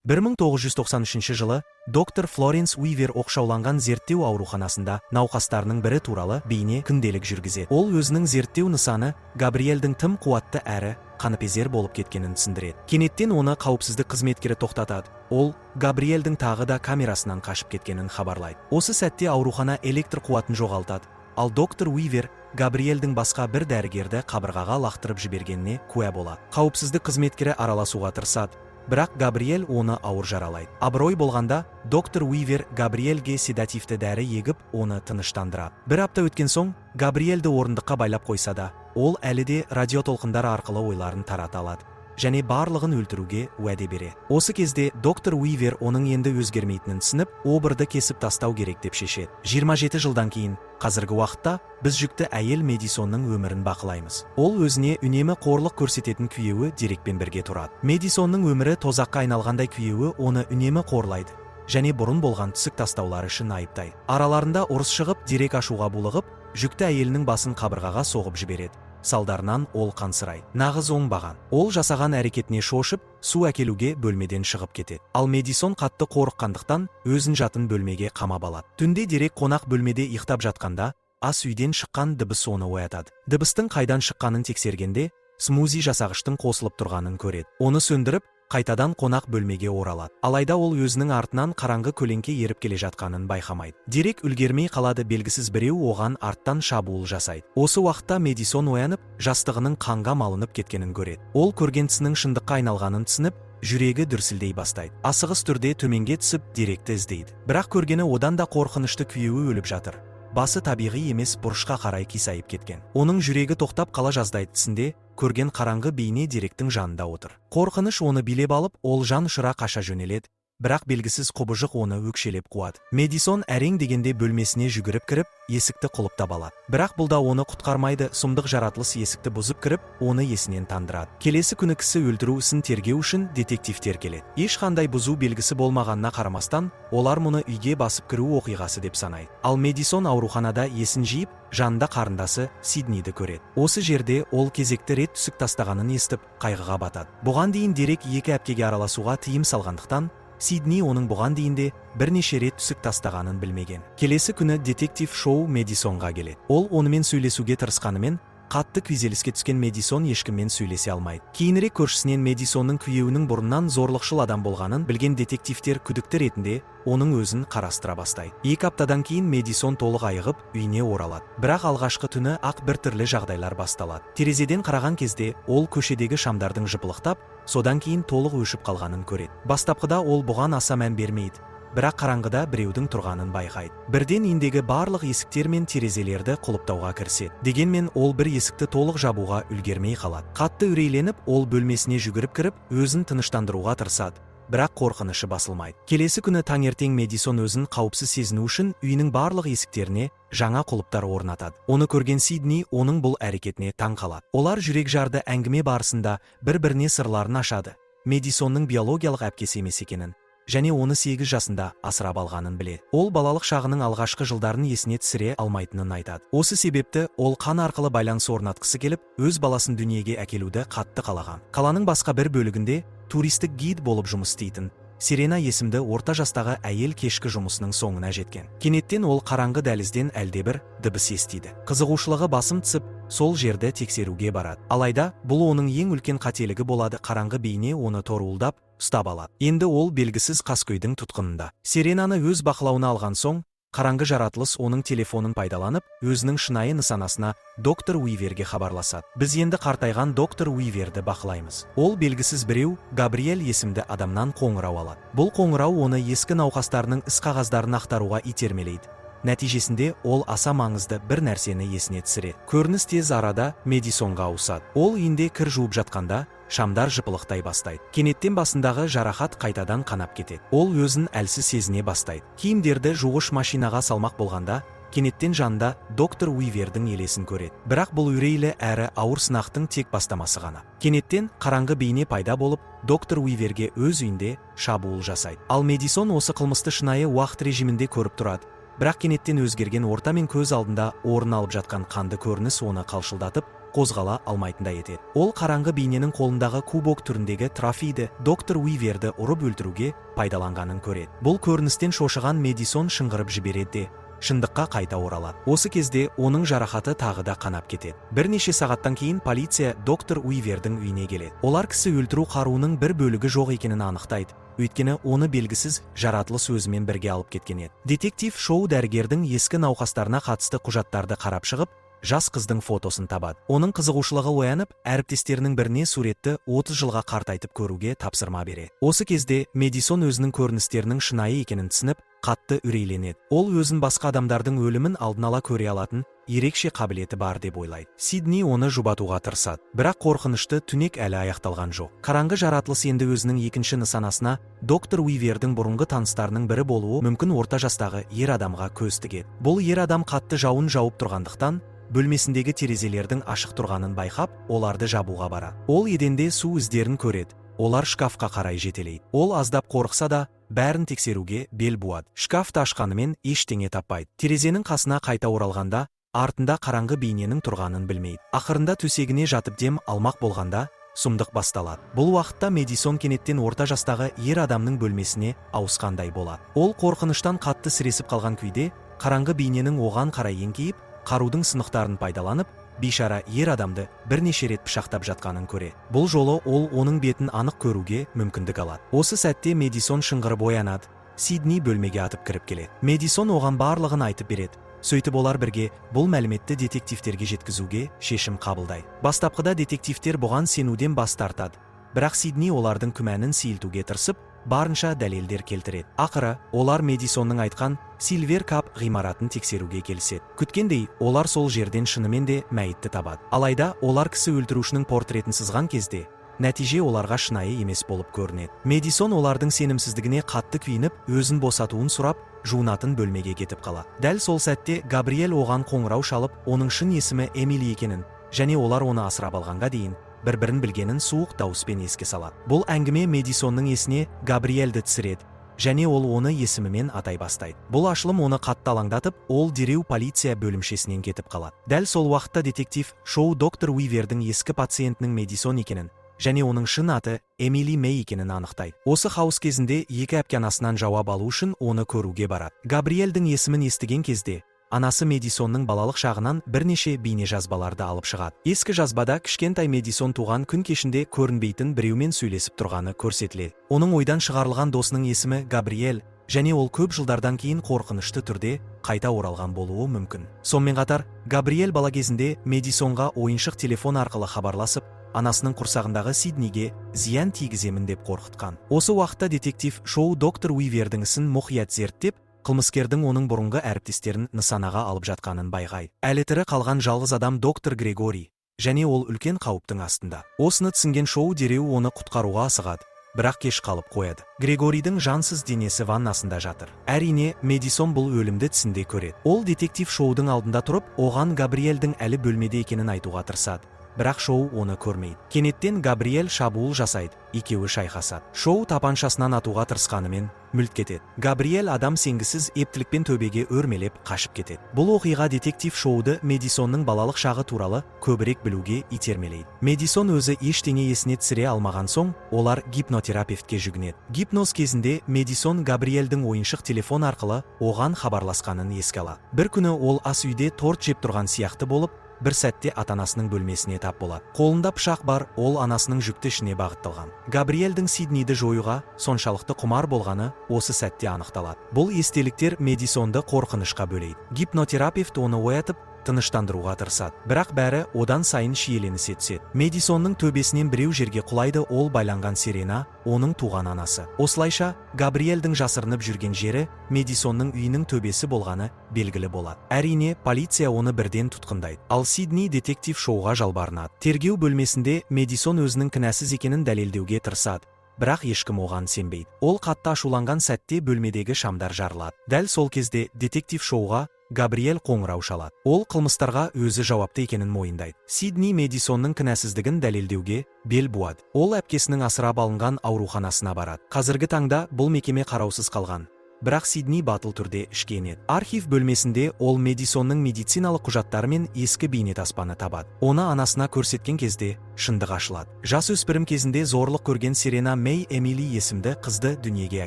1993 жылы доктор Флоренс Уивер оқшауланған зерттеу ауруханасында науқастарының бірі туралы бейне күнделік жүргізеді. Ол өзінің зерттеу нысаны Габриэльдің тым қуатты әрі қаныпезер болып кеткенін түсіндіреді. Кенеттен оны қауіпсіздік қызметкері тоқтатады. Ол Габриэльдің тағы да камерасынан қашып кеткенін хабарлайды. Осы сәтте аурухана электр қуатын жоғалтады. Ал доктор Уивер Габриэльдің басқа бір дәрігерді қабырғаға лақтырып жібергеніне куә болады. Қауіпсіздік қызметкері араласуға тырысады, бірақ Габриэль оны ауыр жаралайды. Абырой болғанда, доктор Уивер Габриэльге седативті дәрі егіп, оны тыныштандырады. Бір апта өткен соң, Габриэльді орындыққа байлап қойса да, ол әлі де радиотолқындар арқылы ойларын тарата алады және барлығын өлтіруге уәде береді. Осы кезде доктор Уивер оның енді өзгермейтінін түсініп, обырды кесіп тастау керек деп шешеді. 27 жылдан кейін, қазіргі уақытта біз жүкті әйел Мэдисонның өмірін бақылаймыз. Ол өзіне үнемі қорлық көрсететін күйеуі Дерекпен бірге тұрады. Мэдисонның өмірі тозаққа айналғандай, күйеуі оны үнемі қорлайды және бұрын болған түсік тастаулары үшін айыптайды. Араларында ұрыс шығып, Дерек ашуға булығып, жүкті әйелінің басын қабырғаға соғып жібереді. Салдарынан ол қансырайды. Нағыз оңбаған. Ол жасаған әрекетіне шошып, су әкелуге бөлмеден шығып кетеді. Ал Мэдисон қатты қорыққандықтан өзін жатын бөлмеге қамап алады. Түнде Дерек қонақ бөлмеде ұйықтап жатқанда, ас үйден шыққан дыбыс оны оятады. Дыбыстың қайдан шыққанын тексергенде, смузи жасағыштың қосылып тұрғанын көреді. Оны сөндіріп, қайтадан қонақ бөлмеге оралады. Алайда ол өзінің артынан қараңғы көлеңке еріп келе жатқанын байқамайды. Дерек үлгермей қалады, белгісіз біреу оған арттан шабуыл жасайды. Осы уақытта Мэдисон оянып, жастығының қанға малынып кеткенін көреді. Ол көрген түсінің шындыққа айналғанын түсініп, жүрегі дүрсілдей бастайды. Асығыс түрде төменге түсіп, Деректі іздейді. Бірақ көргені одан да қорқынышты, күйеуі өліп жатыр. Басы табиғи емес бұрышқа қарай қисайып кеткен. Оның жүрегі тоқтап қала жаздайды. Түсінде көрген қараңғы бейне Деректің жанында отыр. Қорқыныш оны билеп алып, ол жан ұшыра қаша жөнеледі. Бірақ белгісіз құбыжық оны өкшелеп қуады. Мэдисон әрең дегенде бөлмесіне жүгіріп кіріп, есікті құлыптап алады. Бірақ бұл да оны құтқармайды. Сұмдық жаратылыс есікті бұзып кіріп, оны есінен тандырады. Келесі күні кісі өлтіру ісін тергеу үшін детективтер келеді. Ешқандай бұзу белгісі болмағанына қарамастан, олар мұны үйге басып кіру оқиғасы деп санайды. Ал Мэдисон ауруханада есін жиып, жанында қарындасы Сидниді көреді. Осы жерде ол кезекті рет түсік тастағанын естіп, қайғыға батады. Бұған дейін Дерек екі әпкеге араласуға тыйым салғандықтан, Сидни оның бұған дейінде бірнеше рет түсік тастағанын білмеген. Келесі күні детектив Шоу Мэдисонға келеді. Ол онымен сөйлесуге тырысқанымен, қатты күйзеліске түскен Мэдисон ешкіммен сөйлесе алмайды. Кейінірек көршісінен Мэдисонның күйеуінің бұрыннан зорлықшыл адам болғанын білген детективтер күдікті ретінде оның өзін қарастыра бастайды. 2 аптадан кейін Мэдисон толық айығып, үйіне оралады. Бірақ алғашқы түні ақ бір түрлі жағдайлар басталады. Терезеден қараған кезде ол көшедегі шамдардың жыпылықтап, содан кейін толық өшіп қалғанын көреді. Бастапқыда ол бұған аса мән бермейді. Бірақ қараңғыда біреудің тұрғанын байқайды. Бірден үйіндегі барлық есіктер мен терезелерді құлыптауға кіріседі. Дегенмен ол бір есікті толық жабуға үлгермей қалады. Қатты үрейленіп, ол бөлмесіне жүгіріп кіріп, өзін тыныштандыруға тырысады. Бірақ қорқынышы басылмайды. Келесі күні таңертең Мэдисон өзін қауіпсіз сезіну үшін үйінің барлық есіктеріне жаңа құлыптар орнатады. Оны көрген Сидни оның бұл әрекетіне таң қалады. Олар жүрек жарды әңгіме барысында бір-біріне сырларын ашады. Мэдисонның биологиялық әпкесі емес екенін және оны 8 жасында асырап алғанын біледі. Ол балалық шағының алғашқы жылдарын есіне түсіре алмайтынын айтады. Осы себепті ол қан арқылы байланыс орнатқысы келіп, өз баласын дүниеге әкелуді қатты қалаған. Қаланың басқа бір бөлігінде туристік гид болып жұмыс істейтін Сирена есімді орта жастағы әйел кешкі жұмысының соңына жеткен. Кенеттен ол қараңғы дәлізден әлдебір дыбыс естиді. Қызығушылығы басым түсіп, сол жерді тексеруге барады. Алайда, бұл оның ең үлкен қателігі болады. Қараңғы бейне оны торуылдап, ұстап алады. Енді ол белгісіз қаскөйдің тұтқынында. Сиренаны өз бақылауына алған соң, қараңғы жаратылыс оның телефонын пайдаланып, өзінің шынайы нысанасына доктор Уиверге хабарласады. Біз енді қартайған доктор Уиверді бақылаймыз. Ол белгісіз біреу, Габриэль есімді адамнан қоңырау алады. Бұл қоңырау оны ескі науқастарының іс қағаздарын ақтаруға итермелейді. Нәтижесінде ол аса маңызды бір нәрсені есіне түсіреді. Көрініс тез арада Мэдисонға ауысады. Ол үйінде кір жуып жатқанда, шамдар жыпылықтай бастайды. Кенеттен басындағы жарақат қайтадан қанап кетеді. Ол өзін әлсіз сезіне бастайды. Киімдерді жуғыш машинаға салмақ болғанда, кенеттен жанында доктор Уивердің елесін көреді. Бірақ бұл үрейлі әрі ауыр сынақтың тек бастамасы ғана. Кенеттен қараңғы бейне пайда болып, доктор Уиверге өз үйінде шабуыл жасайды. Ал Мэдисон осы қылмысты шынайы уақыт режимінде көріп тұрады. Бірақ кенеттен өзгерген орта мен көз алдында орын алып жатқан қанды көрініс оны қалшылдатып, қозғала алмайтындай етеді. Ол қараңғы бейненің қолындағы кубок түріндегі трофейді доктор Уиверді ұрып өлтіруге пайдаланғанын көреді. Бұл көріністен шошыған Мэдисон шыңғырып жібереді де шындыққа қайта оралады. Осы кезде оның жарақаты тағы да қанап кетеді. Бірнеше сағаттан кейін полиция доктор Уивердің үйіне келеді. Олар кісі өлтіру қаруының бір бөлігі жоқ екенін анықтайды. Өйткені оны белгісіз жаратылыс өзімен бірге алып кеткен еді. Детектив Шоу дәрігердің ескі науқастарына қатысты құжаттарды қарап шығып, жас қыздың фотосын табады. Оның қызығушылығы оянып, әріптестерінің біріне суретті 30 жылға қартайтып көруге тапсырма береді. Осы кезде Мэдисон өзінің көріністерінің шынайы екенін түсініп, қатты үрейленеді. Ол өзін басқа адамдардың өлімін алдын ала көре алатын ерекше қабілеті бар деп ойлайды. Сидни оны жұбатуға тырысады, бірақ қорқынышты түнек әлі аяқталған жоқ. Қараңғы жаратылыс енді өзінің екінші нысанасына доктор Уивердің бұрынғы таныстарының бірі болуы мүмкін орта жастағы ер адамға көз тігеді. Бұл ер адам қатты жауын жауып тұрғандықтан бөлмесіндегі терезелердің ашық тұрғанын байқап, оларды жабуға барады. Ол еденде су іздерін көреді. Олар шкафқа қарай жетелейді. Ол аздап қорықса да, бәрін тексеруге бел буады. Шкафты ашқанымен ештеңе таппайды. Терезенің қасына қайта оралғанда, артында қараңғы бейненің тұрғанын білмейді. Ақырында төсегіне жатып дем алмақ болғанда, сұмдық басталады. Бұл уақытта Мэдисон кенеттен орта жастағы ер адамның бөлмесіне ауысқандай болады. Ол қорқыныштан қатты сіресіп қалған күйде, қараңғы бейненің оған қарай еңкейіп, қарудың сынықтарын пайдаланып, бейшара ер адамды бірнеше рет пышақтап жатқанын көре. Бұл жолы ол оның бетін анық көруге мүмкіндік алады. Осы сәтте Мэдисон шыңғырып оянады. Сидни бөлмеге атып кіріп келеді. Мэдисон оған барлығын айтып береді. Сөйтіп олар бірге бұл мәліметті детективтерге жеткізуге шешім қабылдайды. Бастапқыда детективтер бұған сенуден бас тартады. Бірақ Сидни олардың күмәнін сейілтуге тырысып, барынша дәлелдер келтіреді. Ақыры, олар Мэдисонның айтқан Сильвер Кап ғимаратын тексеруге келіседі. Күткендей, олар сол жерден шынымен де мәйітті табады. Алайда, олар кісі өлтірушінің портретін сызған кезде, нәтиже оларға шынайы емес болып көрінеді. Мэдисон олардың сенімсіздігіне қатты күйініп, өзін босатуын сұрап, жуынатын бөлмеге кетіп қалады. Дәл сол сәтте Габриэль оған қоңырау шалып, оның шын есімі Эмили екенін, және олар оны асырап алғанға дейін бір-бірін білгенін суық дауыспен еске салады. Бұл әңгіме Мэдисонның есіне Габриэльді түсіреді, және ол оны есімімен атай бастайды. Бұл ашылым оны қатты алаңдатып, ол дереу полиция бөлімшесінен кетіп қалады. Дәл сол уақытта детектив Шоу доктор Уивердің ескі пациентінің Мэдисон екенін, және оның шын аты Эмили Мэй екенін анықтайды. Осы хаос кезінде екі әпке-анасынан жауап алу үшін оны көруге барады. Габриэльдің есімін естіген кезде, анасы Мэдисонның балалық шағынан бірнеше бейнежазбаларды алып шығады. Ескі жазбада кішкентай Мэдисон туған күн кешінде көрінбейтін біреумен сөйлесіп тұрғаны көрсетіледі. Оның ойдан шығарылған досының есімі Габриэль, және ол көп жылдардан кейін қорқынышты түрде қайта оралған болуы мүмкін. Сонымен қатар, Габриэль бала кезінде Мэдисонға ойыншық телефон арқылы хабарласып, анасының құрсағындағы Сидниге зиян тигіземін деп қорқытқан. Осы уақытта детектив Шоу доктор Уивердің ісін мұқият зерттеп, қылмыскердің оның бұрынғы әріптестерін нысанаға алып жатқанын байқайды. Әлі тірі қалған жалғыз адам доктор Грегори, және ол үлкен қауіптің астында. Осыны түсінген Шоу дереу оны құтқаруға асығады, бірақ кеш қалып қояды. Грегоридің жансыз денесі ваннасында жатыр. Әрине, Мэдисон бұл өлімді түсінде көреді. Ол детектив Шоудың алдында тұрып, оған Габриэльдің әлі бөлмеде екенін айтуға тырысады. Бірақ Шоу оны көрмейді. Кенеттен Габриэль шабуыл жасайды, екеуі шайқасады. Шоу тапаншасынан атуға тырысқанымен мүлт кетеді. Габриэль адам сенгісіз ептілікпен төбеге өрмелеп қашып кетеді. Бұл оқиға детектив Шоуды Мэдисонның балалық шағы туралы көбірек білуге итермелейді. Мэдисон өзі ештеңе есіне түсіре алмаған соң, олар гипнотерапевтке жүгінеді. Гипноз кезінде Мэдисон Габриэльдің ойыншық телефон арқылы оған хабарласқанын еске алады. Бір күні ол ас үйде торт жеп тұрған сияқты болып, бір сәтте ата-анасының бөлмесіне тап болады. Қолында пышақ бар, ол анасының жүкті ішіне бағытталған. Габриэльдің Сидниді жоюға соншалықты құмар болғаны осы сәтте анықталады. Бұл естеліктер Мэдисонды қорқынышқа бөлейді. Гипнотерапевт оны оятып, тыныштандыруға тырысады. Бірақ бәрі одан сайын шиеленісе түседі. Мэдисонның төбесінен біреу жерге құлайды, ол байланған Серена, оның туған анасы. Осылайша, Габриэльдің жасырынып жүрген жері Мэдисонның үйінің төбесі болғаны белгілі болады. Әрине, полиция оны бірден тұтқындайды. Ал Сидни детектив Шоуға жалбарынады. Тергеу бөлмесінде Мэдисон өзінің кінәсіз екенін дәлелдеуге тырысады. Бірақ ешкім оған сенбейді. Ол қатты ашуланған сәтте бөлмедегі шамдар жарылады. Дәл сол кезде детектив Шоуға Габриэль қоңырау шалады. Ол қылмыстарға өзі жауапты екенін мойындайды. Сидни Мэдисонның кінәсіздігін дәлелдеуге бел буады. Ол әпкесінің асырап алынған ауруханасына барады. Қазіргі таңда бұл мекеме қараусыз қалған. бірақ Сидни батыл түрде ішке енеді. Архив бөлмесінде ол Мэдисонның медициналық құжаттары мен ескі бейнетаспаны табады. Оны анасына көрсеткен кезде шындық ашылады. Жасөспірім кезінде зорлық көрген Серена Мэй Эмили есімді қызды дүниеге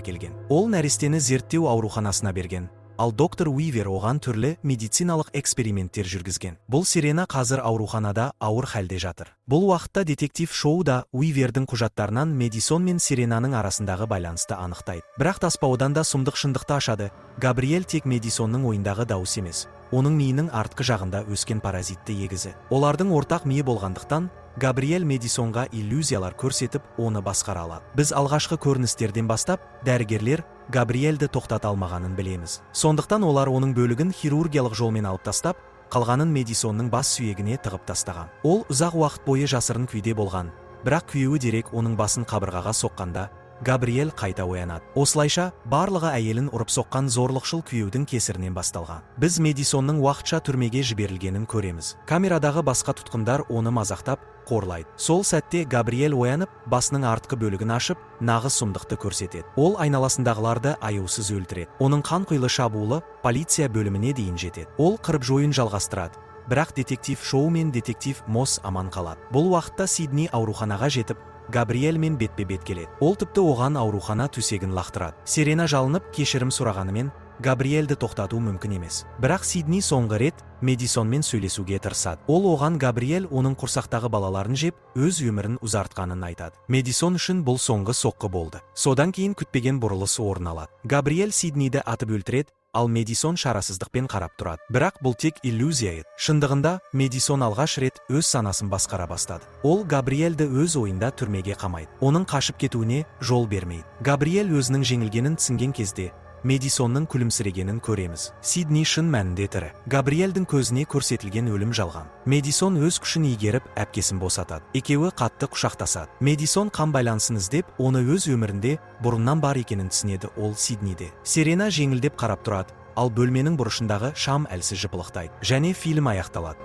әкелген. Ол нәрестені зерттеу ауруханасына берген. Ал доктор Уивер оған түрлі медициналық эксперименттер жүргізген. Бұл Серена қазір ауруханада ауыр халде жатыр. Бұл уақытта детектив шоуда Уивердің құжаттарынан Мэдисон мен Серенаның арасындағы байланысты анықтайды. Бірақ таспаудан да сұмдық шындықты ашады. Габриэль тек Мэдисонның ойындағы дауыс емес, оның миының артқы жағында өскен паразитті егізі. Олардың ортақ миы болғандықтан, Габриэль Мэдисонға иллюзиялар көрсетіп, оны басқара алады. Біз алғашқы көріністерден бастап, дәрігерлер Габриэльді тоқтата алмағанын білеміз. Сондықтан олар оның бөлігін хирургиялық жолмен алып тастап, қалғанын Мэдисонның бас сүйегіне тығып тастаған. Ол ұзақ уақыт бойы жасырын күйде болған, бірақ күйеуі дерек оның басын қабырғаға соққанда, Габриэль қайта оянады. Осылайша, барлығы әйелін ұрып соққан зорлықшыл күйеудің кесірінен басталған. Біз Мэдисонның уақытша түрмеге жіберілгенін көреміз. Камерадағы басқа тұтқындар оны мазақтап, қорлайды. Сол сәтте Габриэль оянып, басының артқы бөлігін ашып, нағыз сұмдықты көрсетеді. Ол айналасындағыларды аяусыз өлтіреді. Оның қанқұйлы шабуылы полиция бөліміне дейін жетеді. Ол қырып-жойын жалғастырады. Бірақ детектив Шоу мен детектив Мосс аман қалады. Бұл уақытта Сидни ауруханаға жетіп, Габриэль мен бетпе-бет келеді. Ол тіпті оған аурухана төсегін лақтырады. Серена жалынып, кешірім сұрағанымен, Габриэльді тоқтату мүмкін емес. Бірақ Сидни соңғы рет Мэдисонмен сөйлесуге тырысады. Ол оған Габриэль оның құрсақтағы балаларын жеп, өз өмірін ұзартқанын айтады. Мэдисон үшін бұл соңғы соққы болды. Содан кейін күтпеген бұрылыс орын алады. Габриэль Сидниді атып өлтіреді, ал Мэдисон шарасыздықпен қарап тұрады. Бірақ бұл тек иллюзия еді. Шындығында, Мэдисон алғаш рет өз санасын басқара бастады. Ол Габриэльді өз ойында түрмеге қамайды. Оның қашып кетуіне жол бермейді. Габриэль өзінің жеңілгенін түсінген кезде, Мэдисонның күлімсірегенін көреміз. Сидни шын мәнінде тірі. Габриэльдің көзіне көрсетілген өлім жалған. Мэдисон өз күшін игеріп, әпкесін босатады. Екеуі қатты құшақтасады. Мэдисон қан байланысын іздеп, оны өз өмірінде бұрыннан бар екенін түсінеді. Ол Сидниде. Серена жеңілдеп қарап тұрады, ал бөлменің бұрышындағы шам әлсіз жыпылықтайды. Және фильм аяқталады.